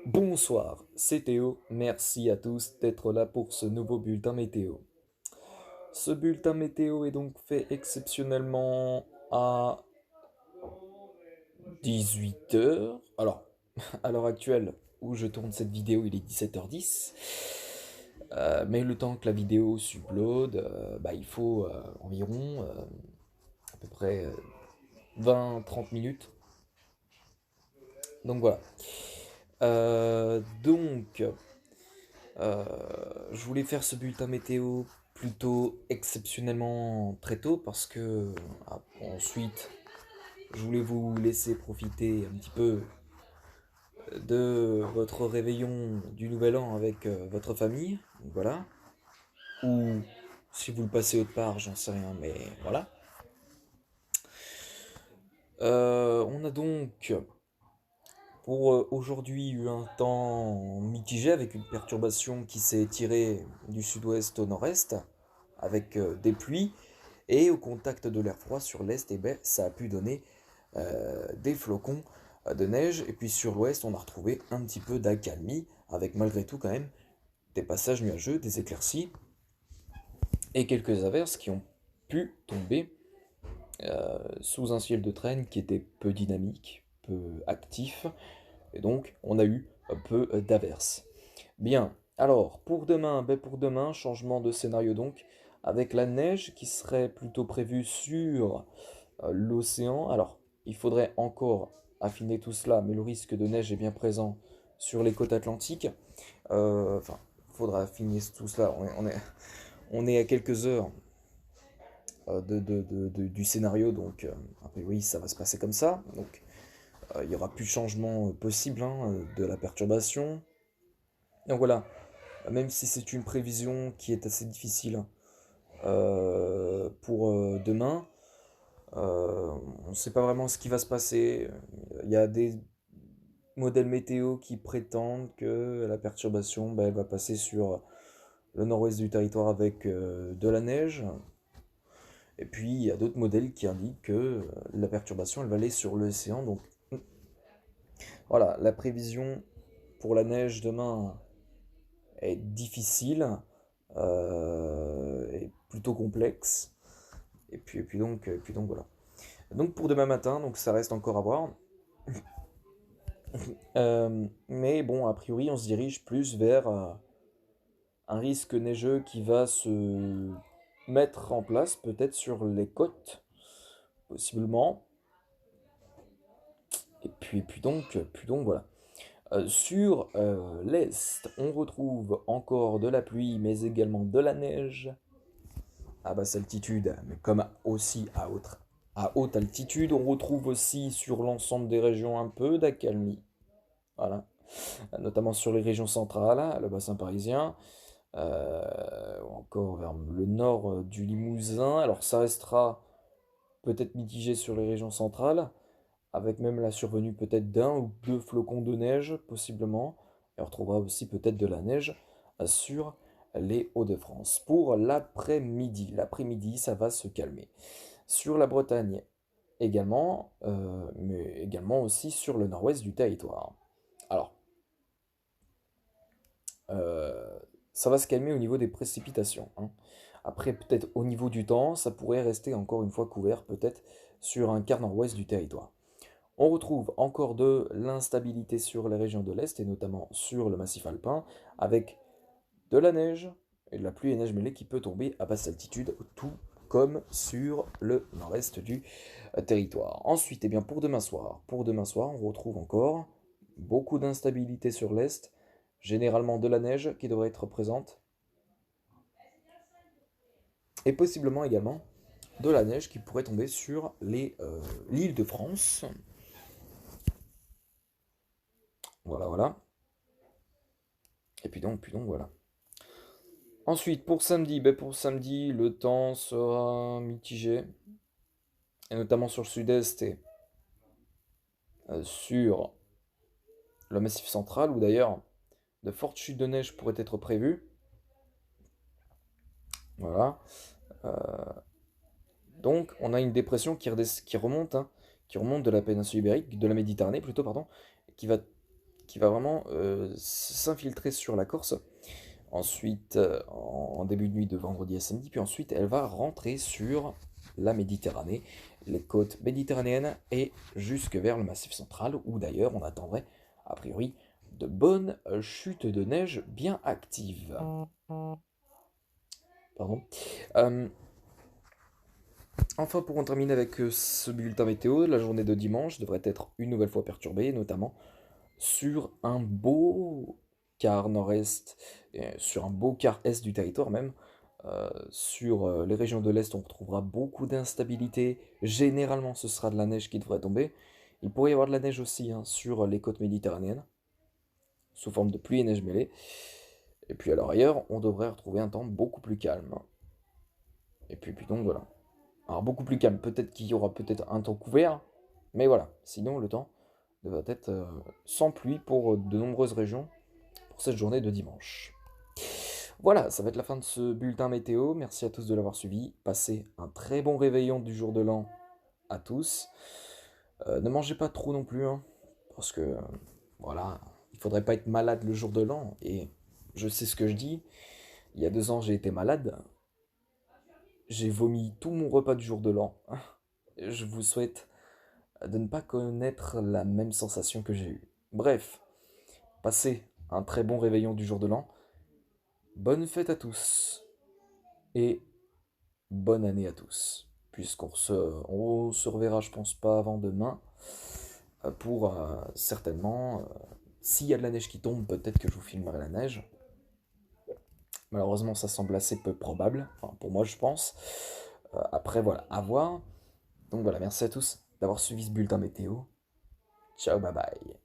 Bonsoir, c'est Théo. Merci à tous d'être là pour ce nouveau bulletin météo. Ce bulletin météo est donc fait exceptionnellement à 18 heures. Alors, à l'heure actuelle où je tourne cette vidéo, il est 17h10. Mais le temps que la vidéo s'upload, il faut environ à peu près 20-30 minutes. Donc voilà. Donc, Euh, je voulais faire ce bulletin météo plutôt exceptionnellement très tôt parce que ensuite je voulais vous laisser profiter un petit peu de votre réveillon du nouvel an avec votre famille, donc voilà. Ou si vous le passez autre part, j'en sais rien, mais voilà. On a donc pour aujourd'hui eu un temps mitigé avec une perturbation qui s'est tirée du sud-ouest au nord-est avec des pluies. Et au contact de l'air froid sur l'est, eh ben, ça a pu donner des flocons de neige. Et puis sur l'ouest, on a retrouvé un petit peu d'accalmie, avec malgré tout quand même des passages nuageux, des éclaircies et quelques averses qui ont pu tomber sous un ciel de traîne qui était peu dynamique, peu actif. Et donc, on a eu un peu d'averses. Bien, alors pour demain, changement de scénario donc, avec la neige qui serait plutôt prévue sur l'océan. Alors, il faudrait encore affiner tout cela, mais le risque de neige est bien présent sur les côtes atlantiques. Enfin, il faudra affiner tout cela. On est à quelques heures du scénario, donc a priori ça va se passer comme ça. Donc, il n'y aura plus de changement possible hein, de la perturbation. Donc voilà, même si c'est une prévision qui est assez difficile pour demain, on ne sait pas vraiment ce qui va se passer. Il y a des modèles météo qui prétendent que la perturbation elle va passer sur le nord-ouest du territoire avec de la neige. Et puis il y a d'autres modèles qui indiquent que la perturbation elle va aller sur l'océan. Donc voilà, la prévision pour la neige demain est difficile et plutôt complexe. Et puis donc voilà. Donc pour demain matin, donc ça reste encore à voir. Mais bon, a priori, on se dirige plus vers un risque neigeux qui va se mettre en place, peut-être sur les côtes, possiblement. Puis donc voilà. Sur l'est, on retrouve encore de la pluie, mais également de la neige à basse altitude, mais comme aussi à haute altitude. On retrouve aussi sur l'ensemble des régions un peu d'accalmie. Voilà. Notamment sur les régions centrales, le bassin parisien, ou encore vers le nord du Limousin. Alors ça restera peut-être mitigé sur les régions centrales, avec même la survenue peut-être d'un ou deux flocons de neige, possiblement. Et on retrouvera aussi peut-être de la neige sur les Hauts-de-France. Pour l'après-midi, ça va se calmer. Sur la Bretagne également, mais également aussi sur le nord-ouest du territoire. Alors, euh, ça va se calmer au niveau des précipitations, hein. Après, peut-être au niveau du temps, ça pourrait rester encore une fois couvert, peut-être sur un quart nord-ouest du territoire. On retrouve encore de l'instabilité sur les régions de l'Est et notamment sur le massif alpin, avec de la neige et de la pluie et neige mêlée qui peut tomber à basse altitude, tout comme sur le nord-est du territoire. Ensuite, eh bien, pour demain soir, on retrouve encore beaucoup d'instabilité sur l'Est, généralement de la neige qui devrait être présente, et possiblement également de la neige qui pourrait tomber sur l'île de France. Voilà, voilà. Et puis donc voilà. Ensuite, pour samedi, le temps sera mitigé, et notamment sur le sud-est et sur le massif central, où d'ailleurs de fortes chutes de neige pourraient être prévues. Voilà. Donc, on a une dépression qui remonte, hein, qui remonte de la péninsule ibérique, de la Méditerranée plutôt, pardon, qui va qui va vraiment s'infiltrer sur la Corse. Ensuite, en début de nuit de vendredi à samedi, puis ensuite elle va rentrer sur la Méditerranée, les côtes méditerranéennes et jusque vers le Massif central, où d'ailleurs on attendrait, a priori, de bonnes chutes de neige bien actives. Pardon. Euh, enfin, pour en terminer avec ce bulletin météo, la journée de dimanche devrait être une nouvelle fois perturbée, notamment sur un beau quart nord-est, et sur un beau quart est du territoire même. Sur les régions de l'Est, on retrouvera beaucoup d'instabilité. Généralement, ce sera de la neige qui devrait tomber. Il pourrait y avoir de la neige aussi hein, sur les côtes méditerranéennes, sous forme de pluie et neige mêlée. Et puis alors ailleurs, on devrait retrouver un temps beaucoup plus calme. Et puis donc voilà. Alors beaucoup plus calme, peut-être qu'il y aura peut-être un temps couvert, mais voilà. Sinon, le temps devrait être sans pluie pour de nombreuses régions pour cette journée de dimanche. Voilà, ça va être la fin de ce bulletin météo. Merci à tous de l'avoir suivi. Passez un très bon réveillon du jour de l'an à tous. Ne mangez pas trop non plus, hein, parce que voilà, il faudrait pas être malade le jour de l'an. Et je sais ce que je dis. Il y a 2 ans, j'ai été malade. J'ai vomi tout mon repas du jour de l'an. Je vous souhaite de ne pas connaître la même sensation que j'ai eue. Bref, passez un très bon réveillon du jour de l'an. Bonne fête à tous et bonne année à tous. On se reverra, je pense pas avant demain, pour certainement, s'il y a de la neige qui tombe, peut-être que je vous filmerai la neige. Malheureusement, ça semble assez peu probable, enfin pour moi je pense. Après voilà, à voir. Donc voilà, merci à tous d'avoir suivi ce bulletin météo. Ciao, bye bye.